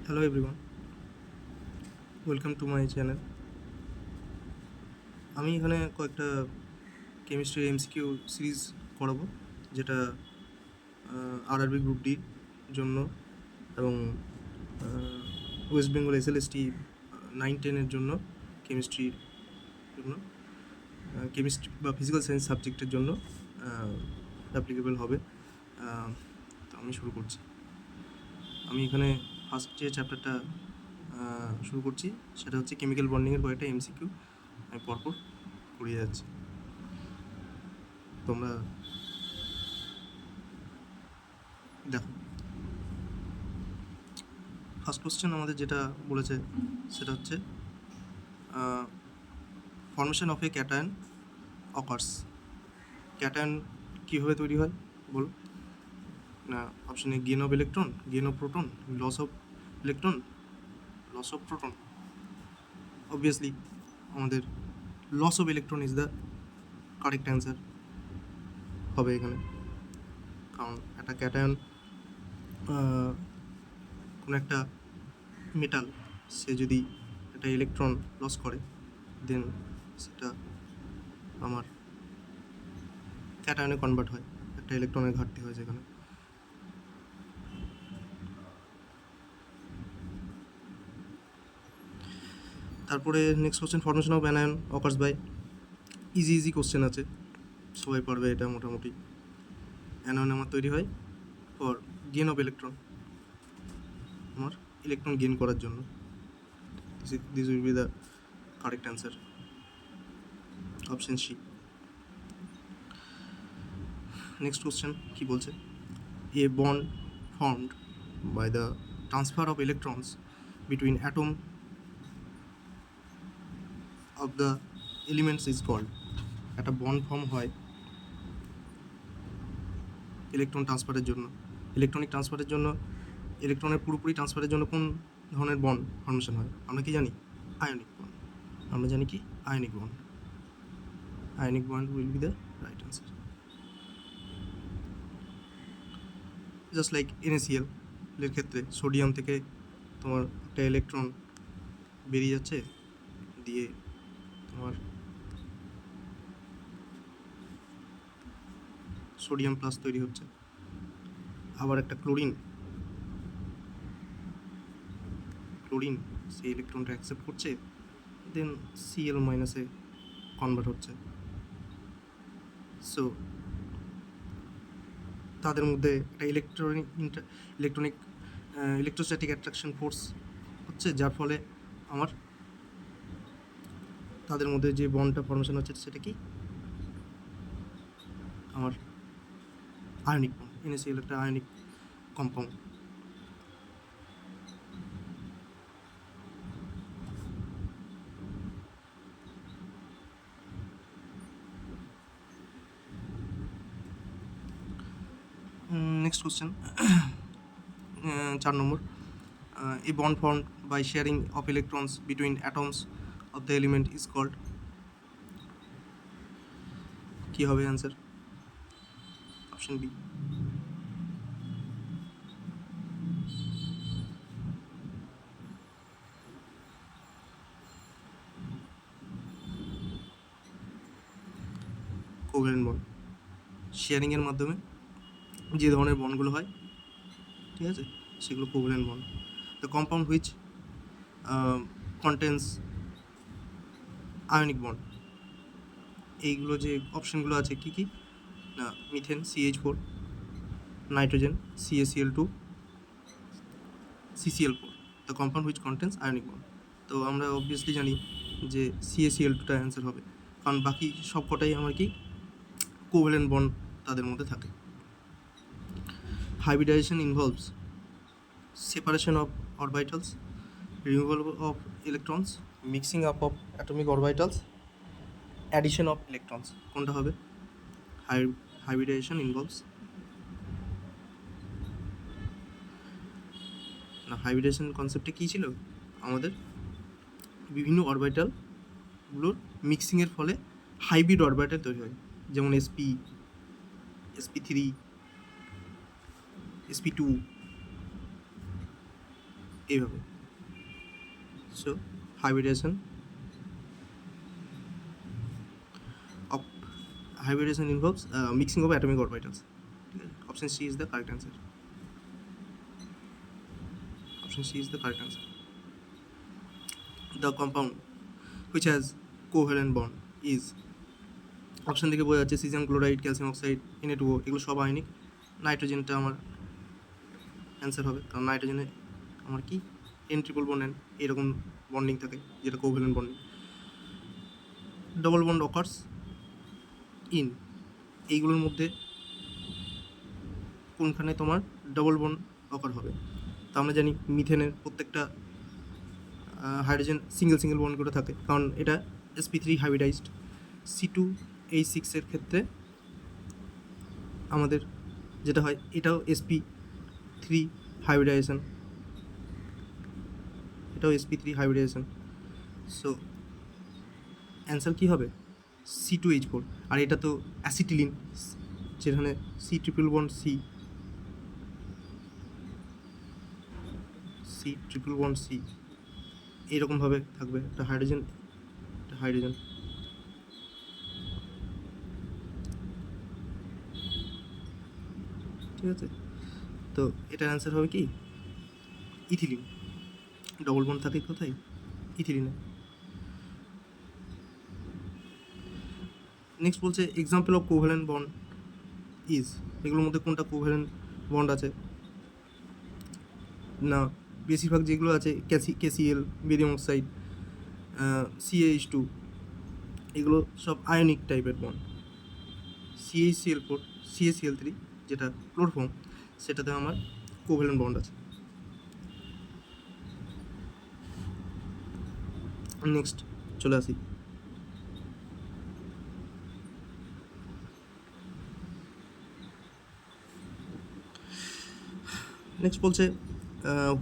Hello everyone, welcome to my channel. আমি এখানে কয়েকটা কেমিস্ট্রি এমসিকিউ সিরিজ করাবো, যেটা আরআরবি গ্রুপ ডির জন্য এবং ওয়েস্ট বেঙ্গল এসএলএসটি 9-10-এর জন্য, কেমিস্ট্রির জন্য, কেমিস্ট্রি বা ফিজিক্যাল সায়েন্স সাবজেক্টের জন্য অ্যাপ্লিকেবল হবে। তো আমি শুরু করছি। আমি এখানে ফার্স্ট যে চ্যাপ্টারটা শুরু করছি সেটা হচ্ছে কেমিক্যাল বন্ডিংয়ের কয়েকটা এমসিকিউ আমি পরপর করিয়ে যাচ্ছি। তোমরা দেখো, ফার্স্ট কোশ্চেন আমাদের যেটা বলেছে সেটা হচ্ছে formation of a cation occurs. Cation কীভাবে তৈরি হয় বলো? না, option A gain of electron, gain of proton, loss of electron, loss of proton. Obviously আমাদের loss of electron is the correct answer হবে এখানে, কারণ একটা ক্যাটায়ন, কোনো একটা মেটাল, সে যদি একটা ইলেকট্রন লস করে দেন সেটা আমার ক্যাটায়নে কনভার্ট হয়, একটা ইলেকট্রনের ঘাটতি হয় যেখানে। তারপরে next question, formation of anion occurs by. Easy question আছে, সবাই পারবে এটা মোটামুটি। অ্যানায়ন আমার তৈরি হয় ফর গেন অফ ইলেকট্রন, আমার ইলেকট্রন গেন করার জন্য। This will be the correct answer, option C. Next question কী বলছে? A bond formed by the transfer of electrons between atom of the elements is called. একটা bond form হয় electron ট্রান্সফারের জন্য, electronic ট্রান্সফারের জন্য, ইলেকট্রনের পুরোপুরি ট্রান্সফারের জন্য কোন ধরনের বন্ড ফর্মেশন হয় আমরা কি জানি? Ionic bond. আমরা জানি কি? Ionic bond. Ionic bond will be the right answer. Just like NaCl এর ক্ষেত্রে সোডিয়াম থেকে তোমার একটা ইলেকট্রন বেরিয়ে যাচ্ছে, দিয়ে তোমার সোডিয়াম প্লাস তৈরি হচ্ছে, আবার একটা ক্লোরিন সেই ইলেকট্রনটা অ্যাকসেপ্ট করছে, দেন Cl মাইনাসে কনভার্ট হচ্ছে। সো তাদের মধ্যে একটা ইলেকট্রোস্ট্যাটিক অ্যাট্রাকশন ফোর্স হচ্ছে, যার ফলে আমার তাদের মধ্যে যে বন্ডটা ফর্মেশন হচ্ছে সেটা কি? আমার আয়নিক বন্ড। NaCl একটা ionic compound. Next question, 4 number. A bond formed by sharing of electrons between atoms of the element is called, কি হবে answer? Option B. Covalent bond. শেয়ারিংয়ের মাধ্যমে যে ধরনের বন্ডগুলো হয়, ঠিক আছে, সেগুলো covalent bond. The compound which contains ionic bond, এইগুলো যে অপশনগুলো আছে কি কি? না, methane CH4, nitrogen CaCl2, CCl4, the compound which contains ionic bond. তো আমরা অবভিয়াসলি জানি যে CaCl2টা অ্যান্সার হবে, কারণ বাকি সব কটাই আমার কি কোভ্যালেন্ট বন্ড তাদের মধ্যে থাকে। Hybridization involves separation of orbitals, removal of electrons, mixing up of atomic orbitals, addition of electrons. কোনটা হবে? Hybridization involves, না, হাইব্রিডেশন কনসেপ্টে কী ছিল? আমাদের বিভিন্ন অরবিটালগুলোর মিক্সিংয়ের ফলে হাইব্রিড অরবিটাল তৈরি হয়, যেমন SP3, SP2, এইভাবে। So hybridization involves mixing of atomic orbitals. ঠিক আছে, option C is the correct answer. Option C is the correct answer. The compound which has covalent bond is, option থেকে বোঝা যাচ্ছে caesium chloride, calcium oxide, Na2O, এগুলো সব ionic. নাইট্রোজেনটা আমার answer হবে, কারণ নাইট্রোজেনে আমার কি N ট্রিপল বন্ড N এরকম বন্ডিং থাকে, যেটা covalent bonding. Double bond occurs in, এইগুলোর মধ্যে কোনখানে তোমার ডবল বন্ড অকার হবে? তা আমরা জানি মিথেনের প্রত্যেকটা হাইড্রোজেন সিঙ্গেল বন্ড করে থাকে, কারণ এটা sp3 হাইব্রিডাইজড। C2H6 এর ক্ষেত্রে আমাদের যেটা হয়, এটাও sp3 হাইব্রিডাইজেশন, এটাও sp3 হাইব্রিডাইজেশন। সো অ্যান্সার কী হবে? C2H4। আর এটা তো অ্যাসিটিলিন, যেখানে C triple bond C triple bond C এইরকমভাবে থাকবে, একটা হাইড্রোজেন, ঠিক আছে। তো এটার অ্যান্সার হবে কি ইথিলিন। ডবল বন্ড থাকে কোথায়? ইথিলিনে। নেক্সট বলছে example of covalent bond is, এগুলোর মধ্যে কোনটা কোভ্যালেন্ট বন্ড আছে না? বেশিরভাগ যেগুলো আছে KCl, বেরিয়াম অক্সাইড, CaH2, এগুলো সব আয়নিক টাইপের বন্ড। CaCl4, CaCl3 যেটা ক্লোরোফর্ম, সেটাতে আমার কোভ্যালেন্ট বন্ড আছে। নেক্সট চলে আসি, নেক্সট বলছে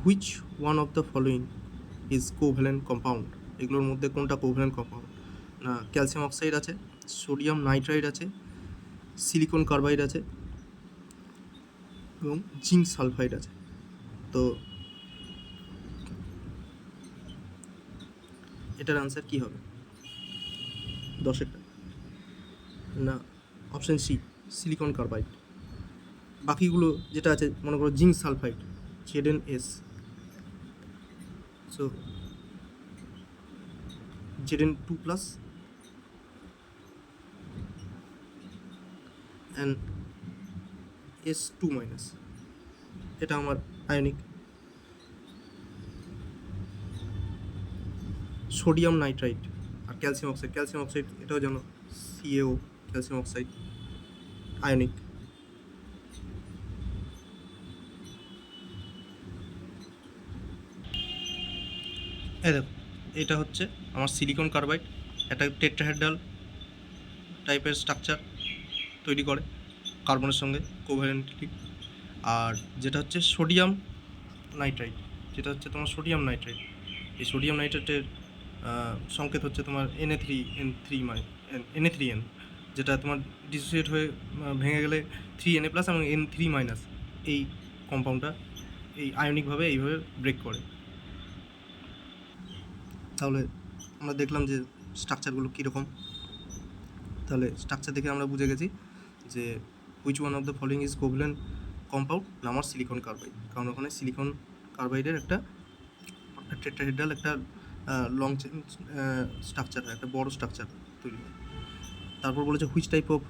which one of the following is covalent compound, এগুলোর মধ্যে কোনটা কোভ্যালেন্ট কম্পাউন্ড? না, ক্যালসিয়াম অক্সাইড আছে, সোডিয়াম নাইট্রাইড আছে, সিলিকন কার্বাইড আছে এবং জিঙ্ক সালফাইড আছে। তো এটার আনসার কী হবে 10-এরটা? না, অপশান সি সিলিকন কার্বাইড। বাকিগুলো যেটা আছে মনে করো zinc sulphide, ZnS, so Zn2+ and S2-, এটা আমার আয়নিক। সোডিয়াম নাইট্রাইট আর ক্যালসিয়াম অক্সাইড এটাও জানো CaO, ক্যালসিয়াম অক্সাইড আয়নিক। এই দেখো, এটা হচ্ছে আমার সিলিকন কার্বাইড, একটা টেট্রাহেড্রাল টাইপের স্ট্রাকচার তৈরি করে কার্বনের সঙ্গে কোভ্যালেন্টলি। আর যেটা হচ্ছে সোডিয়াম নাইট্রাইট, এই সোডিয়াম নাইট্রাইটের সংকেত হচ্ছে তোমার Na3N, যেটা তোমার ডিসোসিয়েট হয়ে ভেঙে গেলে 3Na+ এবং N3-, এই কম্পাউন্ডটা এই আয়নিকভাবে এইভাবে ব্রেক করে। তাহলে আমরা দেখলাম যে স্ট্রাকচারগুলো কীরকম। তাহলে স্ট্রাকচার দেখে আমরা বুঝে গেছি যে which one of the following is covalent compound, আমার সিলিকন কার্বাইড, কারণ ওখানে সিলিকন কার্বাইডের একটা টেট্রাহেড্রাল একটা লং চেন স্ট্রাকচার হয়, একটা বড় স্ট্রাকচার তৈরি হয়। তারপর বলেছে which type of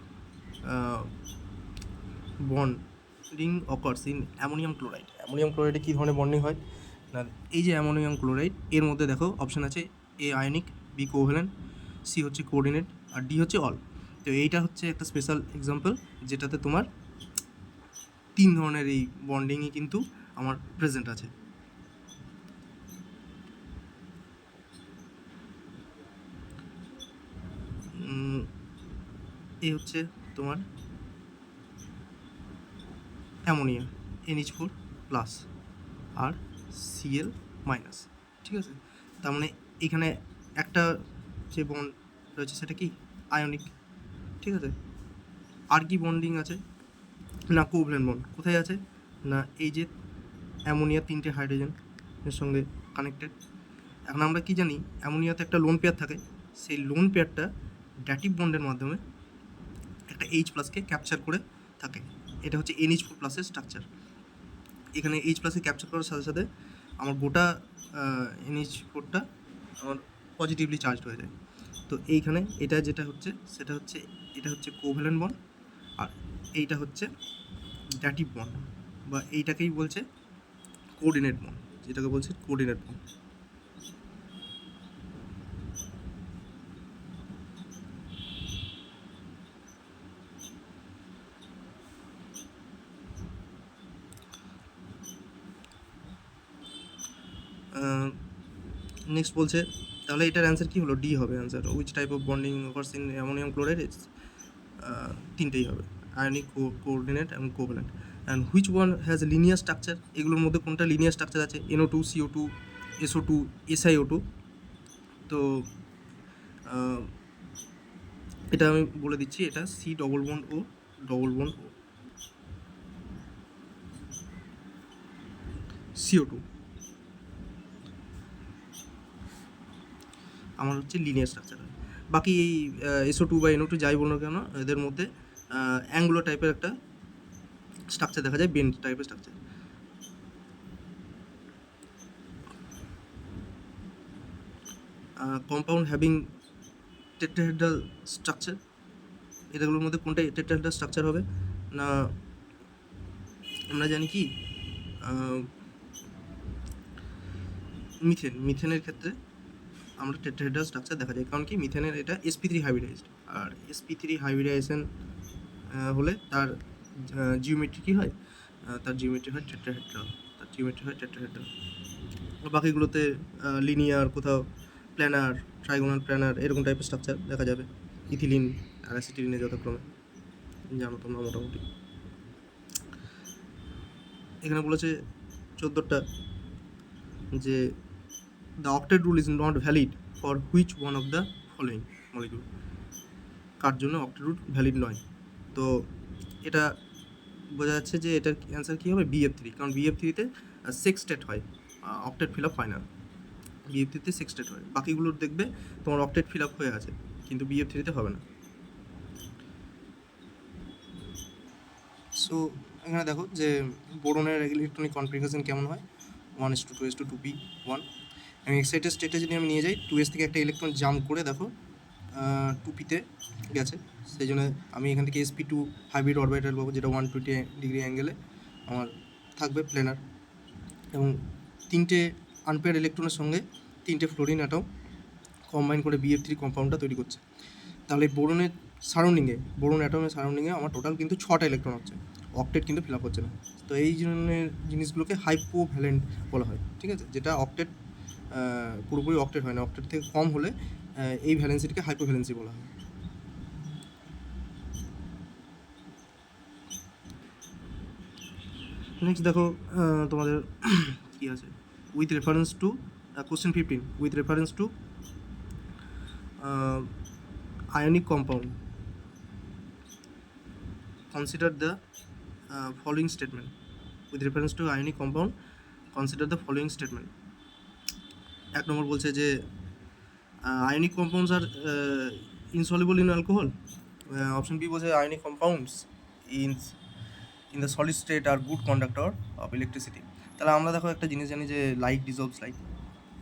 bonding occurs in ammonium chloride. Ammonium ক্লোরাইডে কী ধরনের বন্ডিং হয় না? এই যে অ্যামোনিয়াম ক্লোরাইড, এর মধ্যে দেখো অপশান আছে A ionic, B covalent, C হচ্ছে কোঅর্ডিনেট আর D হচ্ছে অল। তো এইটা হচ্ছে একটা স্পেশাল এক্সাম্পল যেটাতে তোমার 3 ধরনের এই বন্ডিংই কিন্তু আমার প্রেজেন্ট আছে। এই হচ্ছে তোমার অ্যামোনিয়া NH4+ আর Cl-, ঠিক আছে। তার মানে এখানে একটা যে বন্ড রয়েছে সেটা কি আয়নিক, ঠিক আছে। আর কি বন্ডিং আছে না কোভ্যালেন্ট বন্ড কোথায় আছে না এই যে অ্যামোনিয়া 3টে হাইড্রোজেন এর সঙ্গে কানেক্টেড। এখন আমরা কি জানি, অ্যামোনিয়াতে একটা লোন পেয়ার থাকে, সেই লোন পেয়ারটা ড্যাটিভ বন্ডের মাধ্যমে একটা H+কে ক্যাপচার করে থাকে। এটা হচ্ছে NH4+ স্ট্রাকচার। এখানে H+ ক্যাপচার করার সাথে সাথে আমার গোটা NH4টা আমার পজিটিভলি চার্জড হয়ে যায়। তো এইখানে এটা যেটা হচ্ছে সেটা হচ্ছে, এটা হচ্ছে কোভ্যালেন্ট বন্ড, আর এইটা হচ্ছে ড্যাটিভ বন্ড, বা এইটাকেই বলছে কোঅর্ডিনেট বন্ড, যেটাকে বলছে কোঅর্ডিনেট বন্ড। নেক্সট বলছে, তাহলে এটার অ্যান্সার কী হলো? ডি হবে answer. Which type of bonding occurs in ammonium chloride? তিনটেই হবে, আয়নিক, কোঅর্ডিনেট এবং covalent. And which one has linear structure? এগুলোর মধ্যে কোনটা লিনিয়ার স্ট্রাকচার আছে? NO2, CO2, SO2, SiO2। তো এটা আমি বলে দিচ্ছি, এটা C++O CO2 আমার হচ্ছে লিনিয়ার স্ট্রাকচার হয়। বাকি এই SO2 বা NO2 যাই বলো না কেন, এদের মধ্যে অ্যাঙ্গুলার টাইপের একটা স্ট্রাকচার দেখা যায়, বেন্ড টাইপের structure. Compound having tetrahedral structure, এটাগুলোর মধ্যে কোনটা টেট্রাহেড্রাল স্ট্রাকচার হবে? না, আমরা জানি কি মিথেনের ক্ষেত্রে আমরা টেট্রাহেড্রাল স্ট্রাকচার দেখা যায়, কারণ কি মিথেনের এটা sp3 হাইব্রিডাইজড, আর sp3 হাইব্রিডাইজেশন হলে তার জিওমেট্রি কী হয়? তার জিওমেট্রি হয় টেট্রাহেড্রাল, বাকিগুলোতে লিনিয়ার, কোথাও প্ল্যানার, ট্রাইগোনাল, প্ল্যানার, এরকম টাইপের স্ট্রাকচার দেখা যাবে ইথিলিন আর অ্যাসিটিলিনে যথাক্রমে, জানো তোমরা মোটামুটি। এখানে বলেছে 14টা যে the octet rule is not valid for which one of the following molecule? কার জন্য অক্টেট রুল ভ্যালিড নয়? তো এটা বোঝা যাচ্ছে যে এটার অ্যান্সার কী হবে? BF3, কারণ BF3-তে সেক্সটেট হয়, অক্টেট ফিল আপ হয় না। BF3-তে সেক্সটেট হয়, বাকিগুলোর দেখবে তোমার অক্টেট ফিল আপ হয়ে আছে, কিন্তু BF3-তে হবে না। সো এখানে দেখো যে বোরনের ইলেকট্রনিক কনফিগারেশন কেমন হয়, 1:2:2p1। আমি এক্সাইটেড স্টেটে যদি আমি নিয়ে যাই, 2s থেকে একটা ইলেকট্রন জাম্প করে দেখো 2p-তে গেছে, সেই জন্য আমি এখান থেকে sp2 হাইব্রিড অরবিটাল পাবো, যেটা 120 ডিগ্রি অ্যাঙ্গেলে আমার থাকবে প্লেনার, এবং 3টে আনপেয়ার ইলেকট্রনের সঙ্গে 3টে ফ্লোরিন অ্যাটম কম্বাইন করে BF3 কম্পাউন্ডটা তৈরি করছে। তাহলে বোরনের সারাউন্ডিংয়ে, বোরন অ্যাটমের সারাউন্ডিংয়ে আমার টোটাল কিন্তু 6টা ইলেকট্রন হচ্ছে, অক্টেট কিন্তু ফিল আপ হচ্ছে না। তো এই ধরনের জিনিসগুলোকে হাইপোভ্যালেন্ট বলা হয়, ঠিক আছে? যেটা অক্টেট পুরোপুরি অক্টেট হয় না, অক্টেট থেকে কম হলে এই ভ্যালেন্সিটাকে হাইপোভ্যালেন্সি বলা হয়। নেক্সট দেখো তোমাদের কী আছে, with reference to question 15, with reference to ionic compound, consider the following statement. With reference to ionic compound, consider the following statement. 1 নম্বর বলছে যে ionic compounds are insoluble in alcohol. Option B বলছে ionic compounds in the solid state are good conductor of electricity. তাহলে আমরা দেখো একটা জিনিস জানি যে লাইক ডিজলভস লাইক,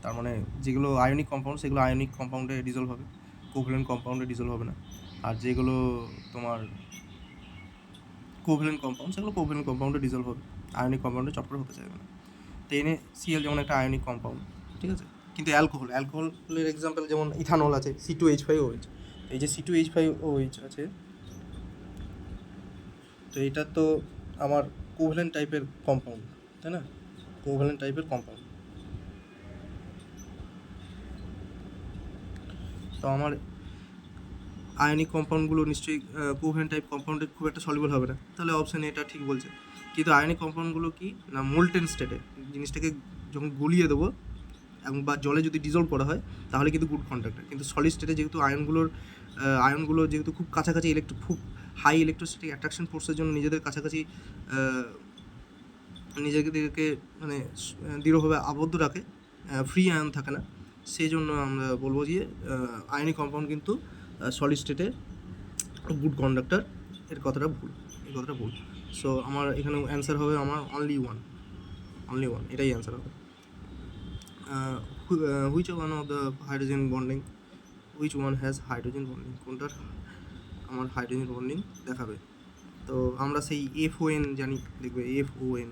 তার মানে যেগুলো আয়নিক কম্পাউন্ড সেগুলো আয়নিক কম্পাউন্ডে ডিজলভ হবে, কোভ্যালেন্ট কম্পাউন্ডে ডিজলভ হবে না। আর যেগুলো তোমার কোভ্যালেন্ট কম্পাউন্ড সেগুলো কোভ্যালেন্ট কম্পাউন্ডে ডিজলভ হবে, আয়নিক কম্পাউন্ডে চট করে হতে চাইবে না। তো NaCl যেমন একটা আয়নিক কম্পাউন্ড, ঠিক আছে? কিন্তু অ্যালকোহলের এক্সাম্পল যেমন ইথানল আছে, C2H5OH। এই যে C2H5OH আছে, তো এটা তো আমার কোভ্যালেন্ট টাইপের কম্পাউন্ড, তাই না? কোভ্যালেন্ট টাইপের কম্পাউন্ড। তো আমার আয়নিক কম্পাউন্ডগুলো নিশ্চয়ই কোভ্যালেন্ট টাইপ কম্পাউন্ডে খুব একটা সলিউবল হবে না, তাহলে অপশান এটা ঠিক বলছে। কিন্তু আয়নিক কম্পাউন্ডগুলো কি না, মোল্টেন স্টেটে জিনিসটাকে যখন গলিয়ে দেবো এবং বা জলে যদি ডিজলভ করা হয় তাহলে কিন্তু গুড কন্ডাক্টর। কিন্তু সলিড স্টেটে যেহেতু আয়নগুলো যেহেতু খুব কাছাকাছি খুব হাই ইলেকট্রোস্ট্যাটিক অ্যাট্রাকশন ফোর্সের জন্য নিজেদের কাছাকাছি নিজেদেরকে মানে দৃঢ়ভাবে আবদ্ধ রাখে, ফ্রি আয়ন থাকে না, সেই জন্য আমরা বলবো যে আয়নিক কম্পাউন্ড কিন্তু সলিড স্টেটে গুড কন্ডাক্টর। এর কথাটা ভুল, এই কথাটা ভুল। সো আমার এখানে অ্যান্সার হবে আমার অনলি ওয়ান, এটাই অ্যান্সার হবে। Which one of the hydrogen bonding, which one has hydrogen bonding, কোনটার আমার হাইড্রোজেন বন্ডিং দেখাবে। তো আমরা সেই FON জানি, দেখবে FON,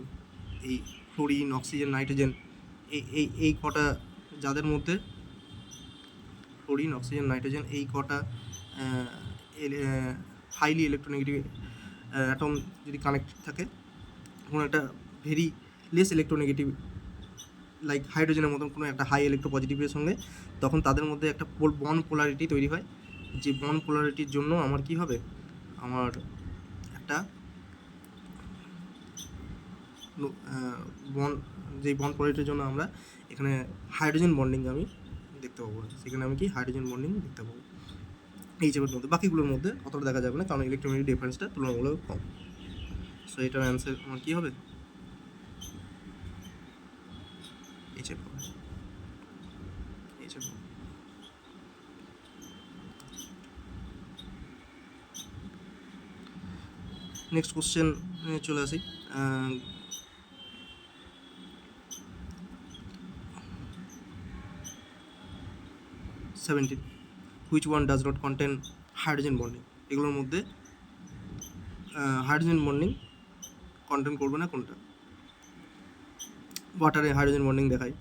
এই ফ্লোরিন, অক্সিজেন, নাইট্রোজেন, এই কটা যাদের মধ্যে ফ্লোরিন, অক্সিজেন, নাইট্রোজেন এই কটা হাইলি ইলেকট্রোনেগেটিভ অ্যাটম যদি কানেক্টেড থাকে কোনো একটা ভেরি লেস ইলেকট্রোনেগেটিভ লাইক হাইড্রোজেনের মতন কোনো একটা হাই ইলেকট্রোপজিটিভের সঙ্গে, তখন তাদের মধ্যে একটা বন্ড পোলারিটি তৈরি হয়। যে বন্ড পোলারিটির জন্য আমার কি হবে, আমার একটা বন্ড, যেই বন্ড পোলারিটির জন্য আমরা এখানে হাইড্রোজেন বন্ডিং আমি দেখতে পাবো, সেখানে আমি কি হাইড্রোজেন বন্ডিং দেখতে পাবো এই চেপের মধ্যে। বাকিগুলোর মধ্যে অতটা দেখা যাবে না, কারণ ইলেকট্রোনেগেটিভ ডিফারেন্সটা তুলনামূলক কম। সো এটার অ্যান্সার আমার কী হবে, এই চেপ হবে, এই চেপ হবে। নেক্সট কোশ্চেন চলে আসি। 17, which one does not contain hydrogen bonding, এগুলোর মধ্যে হাইড্রোজেন বন্ডিং কন্টেন করবে না কোনটা। ওয়াটারে হাইড্রোজেন বন্ডিং দেখায়,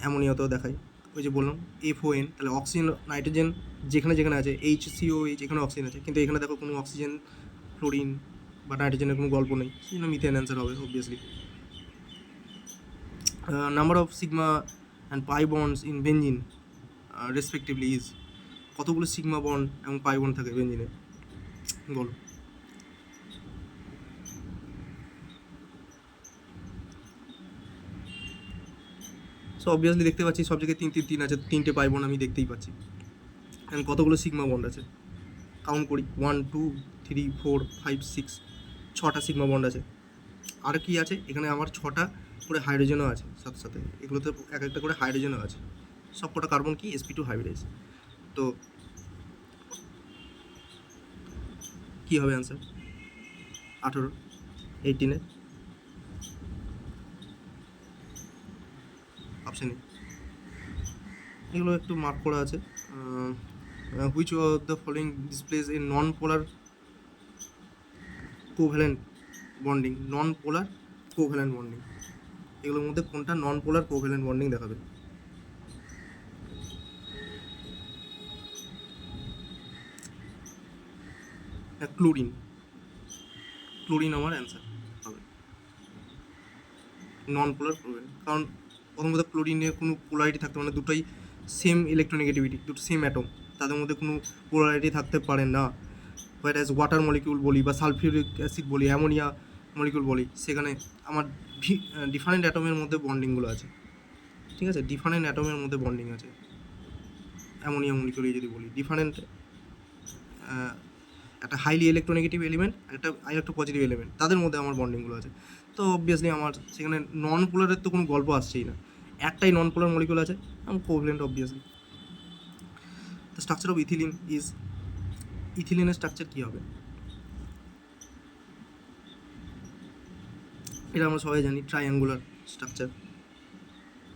অ্যামোনিয়াতেও দেখায়, ওই যে বললাম FON, তাহলে অক্সিজেন নাইট্রোজেন যেখানে যেখানে আছে, HCOH এখানে অক্সিজেন আছে, কিন্তু এখানে দেখো কোনো অক্সিজেন, ফ্লোরিন বা নাইট্রোজেনের কোনো গল্প নেই, সেই জন্য মিথেন অ্যান্সার হবে obviously. Number of sigma and pi bonds in benzene respectively is, কতগুলো সিগমা বন্ড এবং পাই বন্ড থাকে বেঞ্জিনে, বলো। সো অবভিয়াসলি দেখতে পাচ্ছি সব জায়গায় 3 আছে, 3টে পাই বন্ড আমি দেখতেই পাচ্ছি। অ্যান্ড কতগুলো সিগমা বন্ড আছে কাউন্ট করি, 1 2 3 4 5 6, 6টা সিগমা বন্ড আছে। আর কি আছে এখানে, আমার 6টা করে হাইড্রোজেনও আছে সাথে সাথে, এগুলোতে এক একটা করে হাইড্রোজেনও আছে, সব কটা কার্বন কি sp2 হাইব্রিডাইজ। তো কী হবে অ্যান্সার, 18, 18 অপশানে এগুলো একটু মার্ক করা আছে। Which of the following displace A non polar covalent bonding, non polar covalent bonding, এগুলোর মধ্যে কোনটা নন পোলার কোভ্যালেন্ট বন্ডিং দেখাবে। ক্লোরিন, ক্লোরিন আমার অ্যান্সার হবে, নন পোলার কোভ্যালেন্ট, কারণ প্রথম কথা ক্লোরিনে কোনো পোলারিটি থাকতে মানে দুটোই সেম ইলেকট্রোনেগেটিভিটি, দুটো সেম অ্যাটম, তাদের মধ্যে কোনো পোলারিটি থাকতে পারে না। হোয়ারাস ওয়াটার মলিকিউল বলি বা সালফিউরিক অ্যাসিড বলি, অ্যামোনিয়া মলিকিউল বলি, সেখানে আমার ডিফারেন্ট অ্যাটমের মধ্যে বন্ডিংগুলো আছে, ঠিক আছে, ডিফারেন্ট অ্যাটমের মধ্যে বন্ডিং আছে। অ্যামোনিয়া মলিকিউলে যদি বলি ডিফারেন্ট, একটা হাইলি ইলেকট্রোনেগেটিভ এলিমেন্ট, একটা ইলেকট্রোপজিটিভ এলিমেন্ট, তাদের মধ্যে আমার বন্ডিংগুলো আছে। তো অবভিয়াসলি আমার সেখানে নন পোলারের তো কোনো গল্প আসছেই না, একটাই নন পোলার মলিকিউল আছে, আমি covalent obviously. The structure of ethylene is, ইথিলিনের স্ট্রাকচার কী হবে, এটা আমরা সবাই জানি, ট্রাইঅ্যাঙ্গুলার স্ট্রাকচার।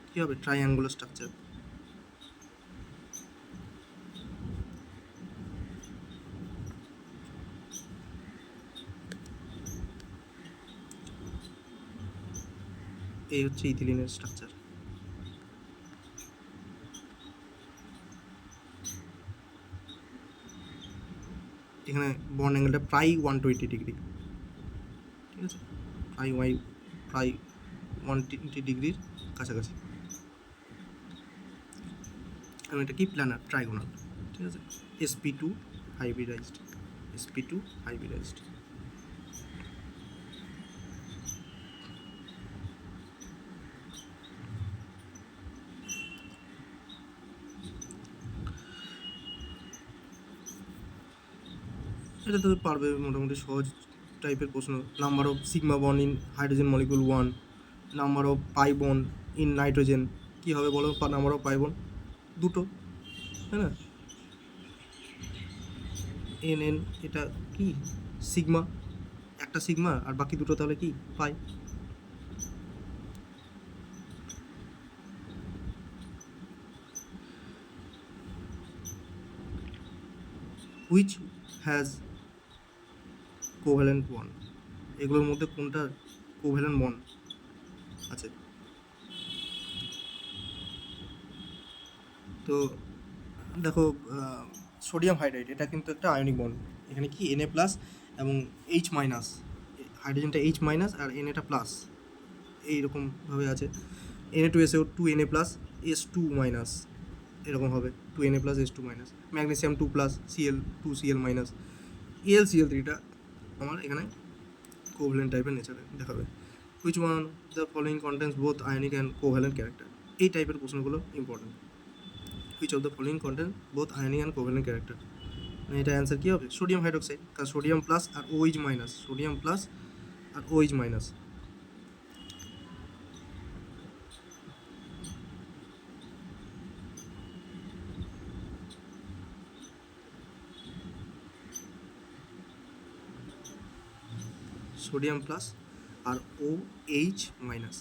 কী হবে ট্রাইঅ্যাঙ্গুলার স্ট্রাকচার, এই হচ্ছে ইথিলিনের স্ট্রাকচার। এখানে বন্ড অ্যাঙ্গেলটা প্রায় 120 ডিগ্রি, ঠিক আছে, প্রায় 120 ডিগ্রির কাছাকাছি, এবং এটা কি প্ল্যানার ট্রাইগোনাল, ঠিক আছে, sp2 হাইব্রিডাইজড, sp2 হাইব্রিডাইজড। এটা তো পারবে মোটামুটি সহজ টাইপের প্রশ্ন, number of sigma bond in hydrogen molecule 1, number of pi bond in nitrogen, কী হবে বলো? নাম্বার অফ পাই বন্ড দুটো, তাই না? এন এটা কি সিগমা, একটা সিগমা আর বাকি দুটো তাহলে কি পাই। হুইচ হ্যাজ কোভ্যালেন্ট বন্ড, এগুলোর মধ্যে কোনটা কোভ্যালেন্ট বন্ড আছে? তো দেখো, সোডিয়াম হাইড্রাইড এটা কিন্তু একটা আয়নিক বন্ড, এখানে কি Na প্লাস এবং H মাইনাস, হাইড্রোজেনটা H মাইনাস আর Na প্লাস এইরকমভাবে আছে। Na2SO 2Na plus S2 minus, এরকম হবে 2Na plus S2 minus. Magnesium 2 plus Cl 2Cl minus, AlCl3টা আমার এখানে কোভ্যালেন্ট টাইপের নেচারে দেখাবে। Which one the following contents both ionic and covalent character, এই টাইপের প্রশ্নগুলো important. Which of the following content both ionic and covalent character, এটা অ্যান্সার কী হবে? সোডিয়াম হাইড্রোক্সাইড, কারণ সোডিয়াম প্লাস আর OH মাইনাস, সোডিয়াম প্লাস আর OH মাইনাস। সোডিয়াম প্লাস আর OH মাইনাস,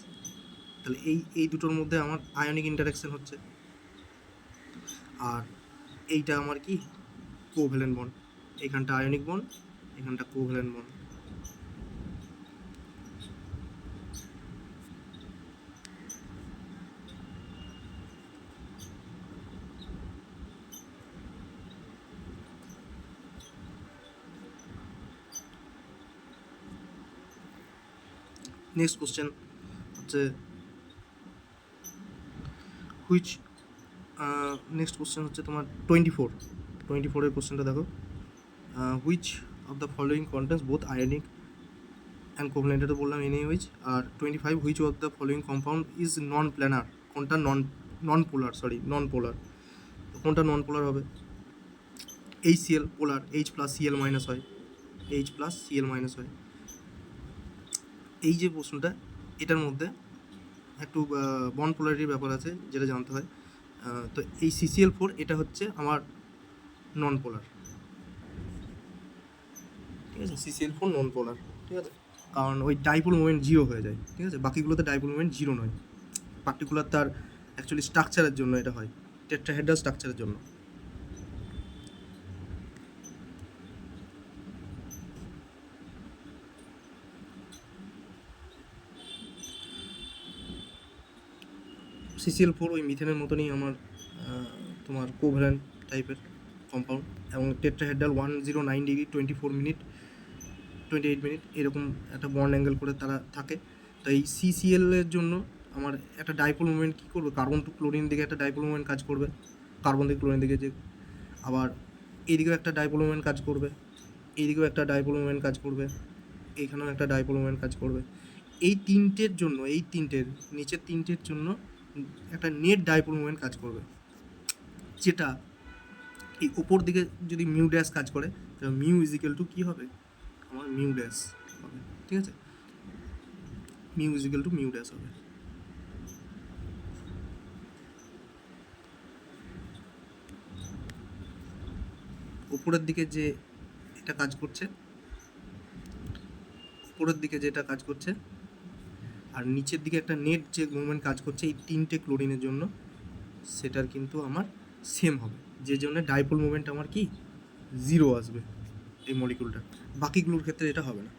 তাহলে এই দুটোর মধ্যে আমার আয়নিক ইন্টারাকশন হচ্ছে, আর এইটা আমার কি কোভ্যালেন্ট বন্ড, এখানটা আয়নিক বন্ড, এখানটা কোভ্যালেন্ট বন্ড। নেক্সট কোশ্চেন হচ্ছে হুইচ, নেক্সট কোশ্চেন হচ্ছে তোমার 24 কোশ্চেনটা দেখো। Which of the following contents both ionic and covalent, এটা তো বললাম NaOH। আর 25 which of the following compound is non planar, কোনটা নন পোলার, কোনটা নন পোলার হবে? HCl polar, H plus Cl minus হয়, H প্লাস Cl মাইনাস হয়। এই যে প্রশ্নটা, এটার মধ্যে একটু বন্ড পোলারিটির ব্যাপার আছে যেটা জানতে হয়। তো এই CCl4 এটা হচ্ছে আমার নন পোলার, ঠিক আছে? CCl4 নন পোলার, ঠিক আছে, কারণ ওই ডাইপোল মোমেন্ট 0 হয়ে যায়, ঠিক আছে? বাকিগুলোতে ডাইপোল মোমেন্ট 0 নয়, পার্টিকুলার তার অ্যাকচুয়ালি স্ট্রাকচারের জন্য এটা হয়, টেট্রাহেড্রাল স্ট্রাকচারের জন্য। CCl4 ওই মিথেনের মতনই আমার তোমার কোভ্যালেন্ট টাইপের কম্পাউন্ড, এবং টেট্রাহেড্রাল 109 ডিগ্রি 28 মিনিট এরকম একটা বন্ড অ্যাঙ্গেল করে তারা থাকে। তো এই CCl এর জন্য আমার একটা ডাইপোল মুভমেন্ট কী করবে, কার্বন টু ক্লোরিন দিকে একটা ডাইপোল মুভমেন্ট কাজ করবে, কার্বন থেকে ক্লোরিন দিকে যে, আবার এইদিকেও একটা ডাইপোল মুভমেন্ট কাজ করবে, এইদিকেও একটা ডাইপোল মুভমেন্ট কাজ করবে, এইখানেও একটা ডাইপোল মুভমেন্ট কাজ করবে। এই তিনটের জন্য, নিচের তিনটের জন্য একটা নেট ডাইপোল মুভমেন্ট কাজ করবে, যেটা এই ওপর দিকে যদি মিউ ড্যাশ কাজ করে তাহলে মিউ ইজিক্যাল টু কী হবে? আমার মিউ ড্যাশ হবে, ঠিক আছে? Mu is equal to mu dash হবে। উপরের দিকে যে এটা কাজ করছে, উপরের দিকে যেটা কাজ করছে, আর নিচের দিকে একটা নেট যে মুভমেন্ট কাজ করছে এই তিনটে ক্লোরিনের জন্য, সেটার কিন্তু আমার সেম হবে, যে জন্য ডাইপোল মুভমেন্ট আমার কি 0 আসবে এই মলিকুলটা, বাকিগুলোর ক্ষেত্রে এটা হবে না।